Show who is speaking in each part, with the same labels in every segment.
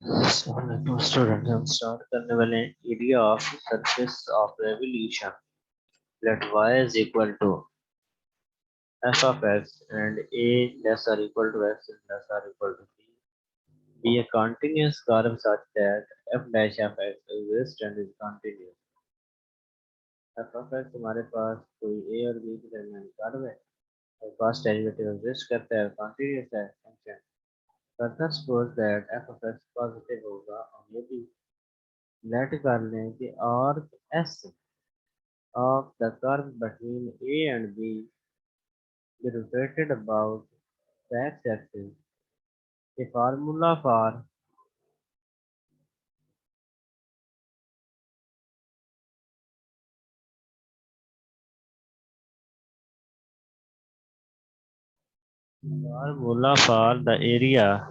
Speaker 1: तो स्टूडेंट हम स्टार्ट करने वाले हैं area of surface of revolution let y is equal to f of x and a less or equal to x is less or equal to b be a continuous curve such that f dash of x exists and is continuous. f of x हमारे पास कोई a और b के दरमियान curve है और first derivative exist करता है और कंटीन्यूअस है function. Further suppose that f of x positive होगा और ये भी लेट कर लें कि और s of the curve between A and B be rotated about the x-axis. A formula for the area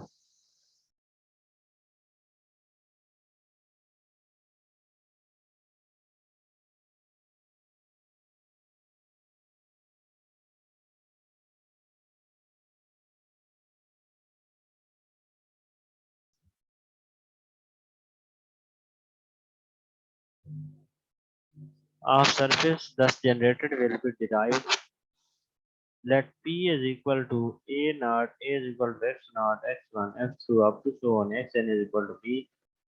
Speaker 1: of surface thus generated will be derived. Let P is equal to A naught, A is equal to x naught, x1, x2 up to so on, xn is equal to B.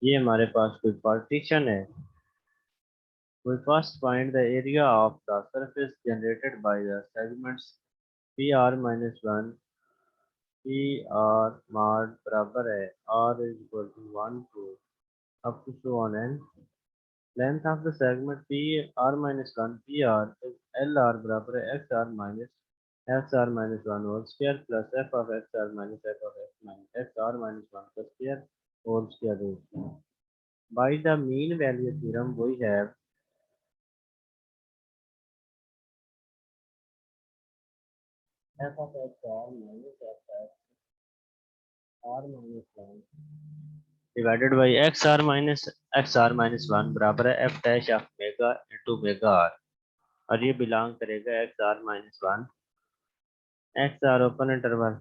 Speaker 1: ये हमारे पास कोई partition है. We first find the area of the surface generated by the segments PR minus 1 P R mod बराबर है r is equal to 1 to up to so on n. Length of the segment p r minus 1 p r is l r बराबर है x r minus x r minus 1 whole square plus f of x r minus f of x minus x r minus 1 का square whole square root. By the mean value theorem we have f of x r minus f of r minus 1 divided by x r minus 1 बराबर है f dash of mega into mega r और ये belong करेगा x r minus one x r open interval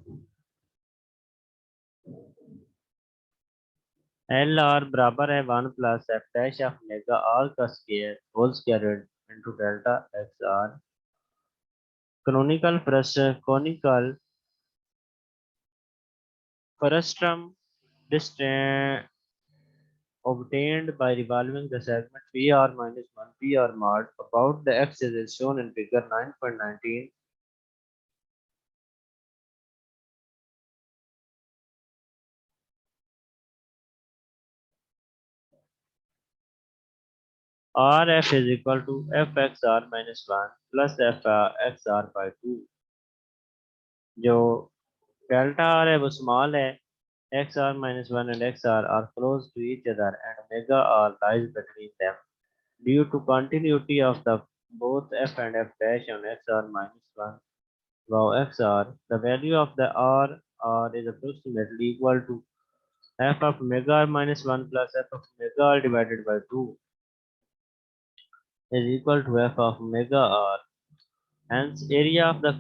Speaker 1: l r बराबर है one plus f dash of mega r का square whole square into delta x r conical frustum obtained by revolving the segment PR minus 1 PR mod about the axis is shown in figure 9.19. RF is equal to fxr minus 1 plus fxr by 2. जो delta R है वो small है x r minus one and x r close to each other and mega r lies between them due to continuity of the both f and f dash on xr minus 1 while xr the value of the r is approximately equal to f of omega r minus 1 plus f of omega r divided by 2 is equal to f of omega r. Hence, area of the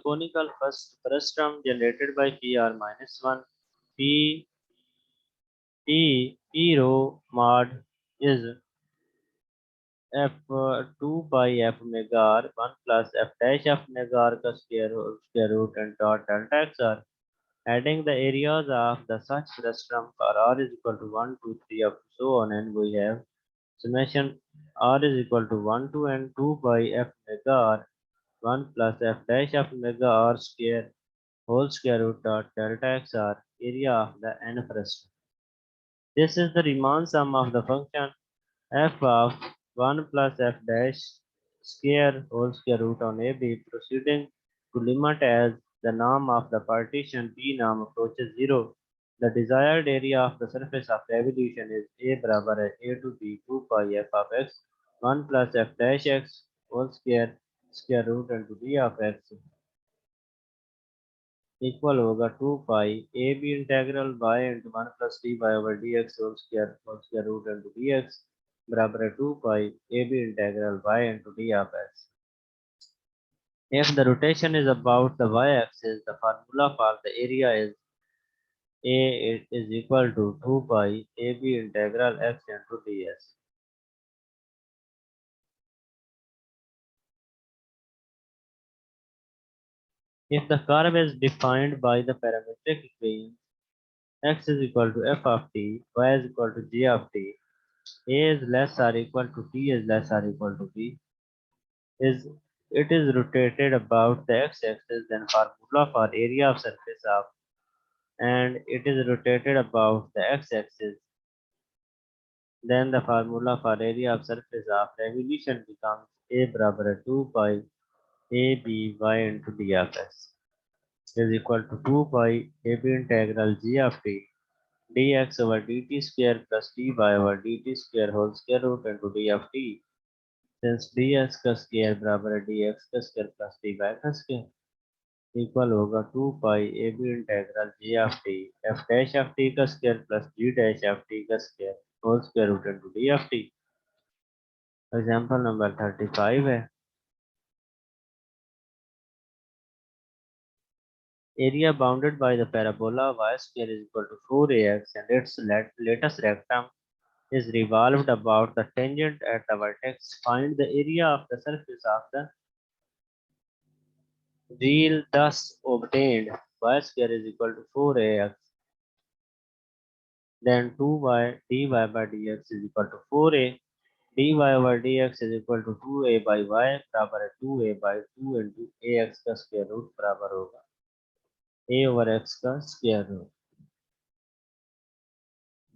Speaker 1: conical frustum generated by PR minus 1 P P rho mod is f 2 by f omega r 1 plus f dash of omega r का square root and dot delta x r. Adding the areas of the such frustum for r is equal to 1, 2, 3 up to so on, and we have summation r is equal to 1 to n 2 by f omega r 1 plus f dash of omega r square whole square root dot delta x r area of the n frustum. This is the Riemann sum of the function f of 1 plus f dash square whole square root on AB proceeding to limit as the norm of the partition P norm approaches 0. The desired area of the surface of revolution is A बराबर है A to B 2 pi f of x 1 plus f dash x whole square root into B of x equal होगा 2 pi a b integral y into one plus d y over d x whole square root into d x बराबर है 2 pi a b integral y into d of x. If the rotation is about the y axis, the formula for the area is A is equal to 2 pi AB integral x into ds. If the curve is defined by the parametric equation x is equal to f of t, y is equal to g of t, a is less or equal to t is less or equal to b, is it is rotated about the x-axis, then formula for area of surface of, and it is rotated about the x-axis, then the formula for area of surface of revolution becomes a बराबर है 2 pi a b y into d of x is equal to 2 pi a b integral g of t dx over dt square plus dy over dt square whole square root into d of t, since dx का square बराबर है dx का square plus dy का स्क्वायर equal होगा 2 pi a b integral g of t f dash of t का square plus g dash of t का square whole square root into d of t। Example number 35 है। Area bounded by the parabola y square is equal to 4ax and its latest rectum is revolved about the tangent at the vertex. Find the area of the surface of the wheel thus obtained. Y square is equal to 4ax. Then 2y dy by dx is equal to 4a. dy over dx is equal to 2a by y बराबर है 2a by 2 into ax का square root बराबर होगा a over x का square root.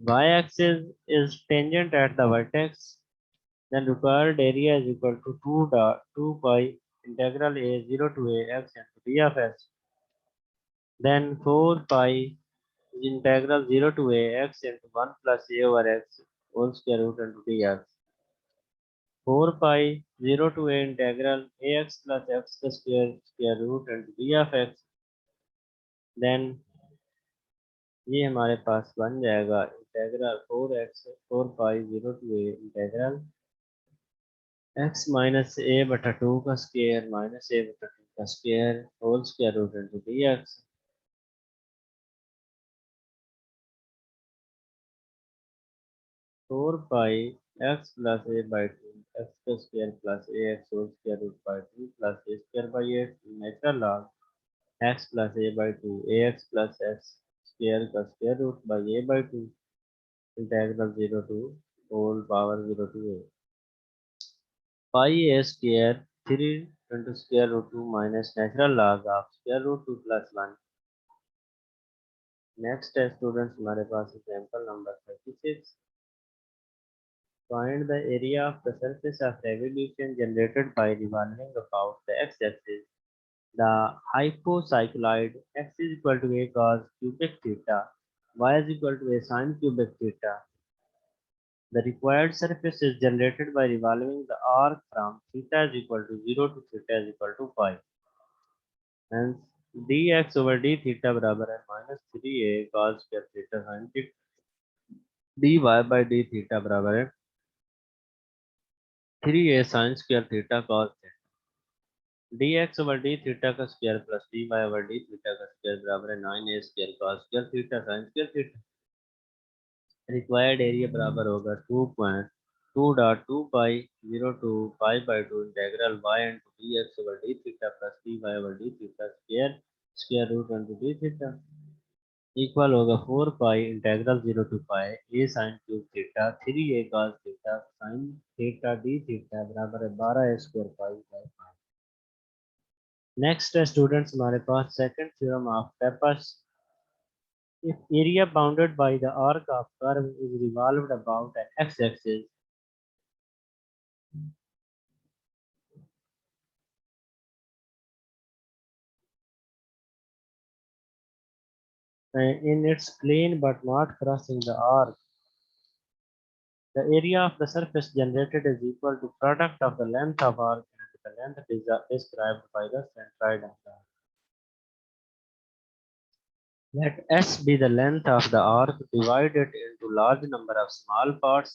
Speaker 1: Y-axis is tangent at the vertex, then required area is equal to 2 pi integral a 0 to a x into d of x, then 4 pi integral 0 to a x into 1 plus a over x whole square root into dx, 4 pi 0 to a integral ax plus x का square root into d of x, then ये हमारे पास बन जाएगा integral 4 pi 0 to a integral x minus a बटा 2 का square minus a बटा 2 का square whole square root into dx। 4 pi x plus a by 2 x का square plus ax whole square root by 2 plus a square by 8 natural log x plus a by 2 ax plus x square का square root by a by 2 integral 0 to whole power 0 to a pi a square 3 into square root 2 minus natural log of square root 2 plus 1। Next है students हमारे पास example number 36। Find the area of the surface of revolution generated by revolving about the x-axis. The hypocycloid x is equal to a cos cubic theta, y is equal to a sin cubic theta. The required surface is generated by revolving the arc from theta is equal to 0 to theta is equal to pi. Hence dx over d theta बराबर है minus 3a cos square theta sin theta, dy by d theta बराबर है 3a sin square theta cos theta, dx over d theta का square plus dy over d theta का square बराबर है 9a square cos square theta sin square theta। Required area बराबर होगा 2.2 pi 0 to pi by 2 integral y into dx over d theta plus dy over d theta square root into d theta equal होगा 4 pi integral 0 to pi a sine cube theta 3a cos theta sine theta d theta बराबर है 12 a square pi by 5। Next है students हमारे पास second theorem of papers. If area bounded by the arc of curve is revolved about an x-axis, in its plane but not crossing the arc, the area of the surface generated is equal to product of the length of arc and the length described by the centroid of the arc. Let S be the length of the arc divided into large number of small parts.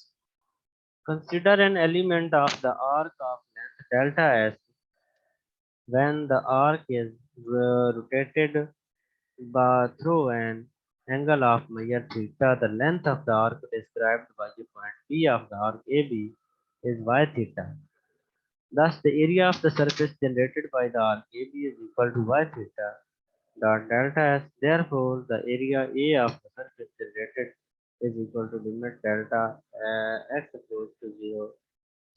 Speaker 1: Consider an element of the arc of length delta S when the arc is rotated through an angle of measure theta, the length of the arc described by the point P of the arc AB is y theta. Thus, the area of the surface generated by the arc AB is equal to y theta dot delta S. Therefore, the area A of the surface generated is equal to limit delta x goes to 0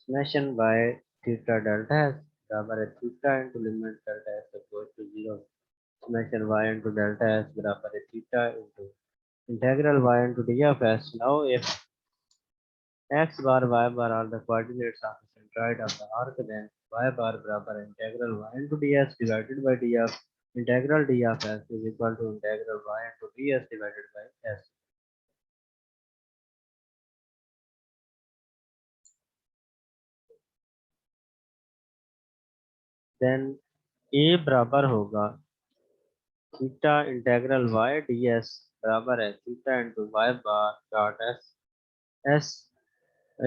Speaker 1: summation y theta delta S बराबर है theta into limit delta x goes to 0 summation y into delta S बराबर है theta into integral y into d of S. Now, if x bar y bar are the coordinates of the centroid of the arc, then y bar बराबर integral y into ds divided by d of integral d of s is equal to integral y into ds divided by s. Then a बराबर होगा theta integral y ds बराबर है theta into y bar dot s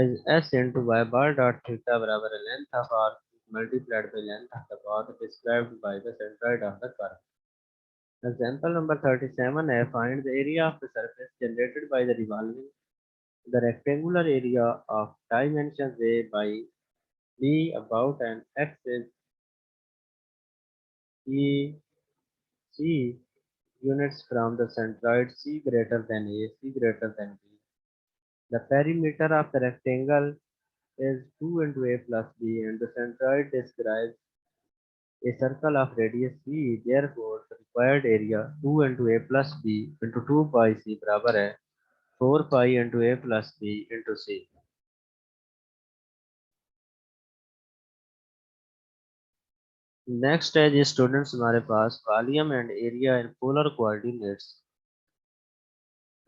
Speaker 1: is s into y bar dot theta बराबर है length of arc multiplied by length of the path described by the centroid of the curve. Example number 37 है find the area of the surface generated by the revolving the rectangular area of dimensions a by b about an axis e c units from the centroid c greater than a c greater than b. The perimeter of the rectangle is 2 into a plus b and the centroid describes a circle of radius c. Therefore, the required area 2 into a plus b into 2 pi c बराबर है 4 pi into a plus b into c. Next है जी students हमारे पास volume and area in polar coordinates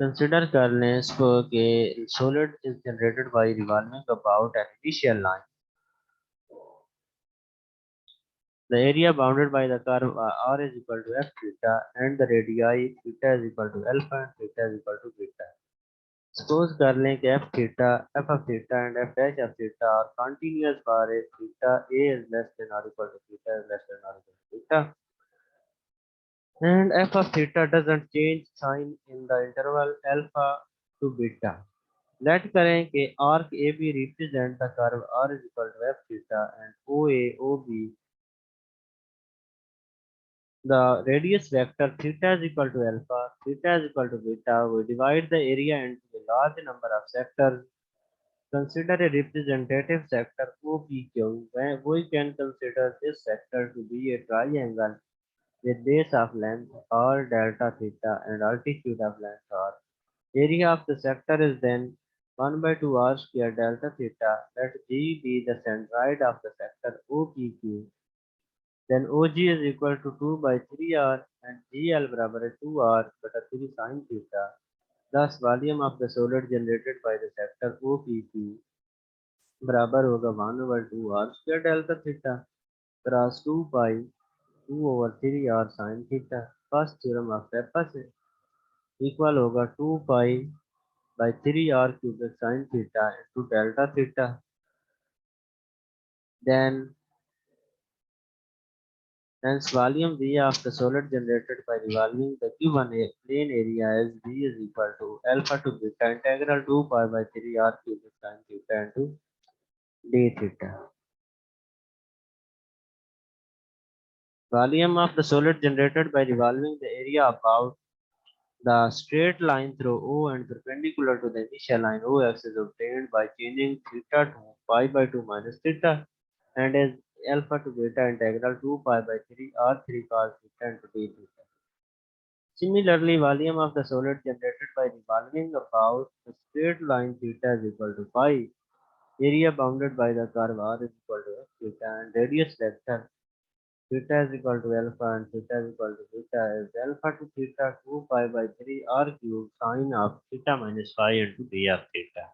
Speaker 1: consider कर लें इसको कि solid is generated by revolving about an initial line. The area bounded by the curve r is equal to f theta and the radii theta is equal to alpha and theta is equal to beta. Suppose कर लें कि f of theta and f dash of theta are continuous for a theta a is less than or equal to theta is less than or equal to theta and f of theta doesn't change sign in the interval alpha to beta. Let करें कि arc AB represent the curve r is equal to f theta and OB the radius vector theta is equal to alpha, theta is equal to beta. We divide the area into a large number of sectors. Consider a representative sector OPQ. We can consider this sector to be a triangle with base of length r delta theta and altitude of length r. Area of the sector is then 1 by 2 r square delta theta. Let G be the centroid of the sector OPQ. Then OG is equal to 2 by 3r and GL बराबर है 2r बटा 3 sin theta. Thus volume of the solid generated by the sector OPQ बराबर होगा 1 over 2r square delta theta cross 2 pi 2 over 3r sin theta. First theorem of Laplace equal होगा 2 pi by 3r cubic sin theta into delta theta. Then hence volume V of the solid generated by revolving the given plane area is V is equal to alpha to beta integral 2 pi by 3 r cubic sin theta into d theta. Volume of the solid generated by revolving the area about the straight line through O and perpendicular to the initial line OX is obtained by changing theta to pi by 2 minus theta and is alpha to beta integral 2 pi by 3 r3 cos theta into d theta. Similarly, volume of the solid generated by revolving about the straight line theta is equal to pi. Area bounded by the curve r is equal to f theta and radius vector theta is equal to alpha and theta is equal to beta is alpha to theta 2 pi by 3 r cube sine of theta minus phi into d of theta.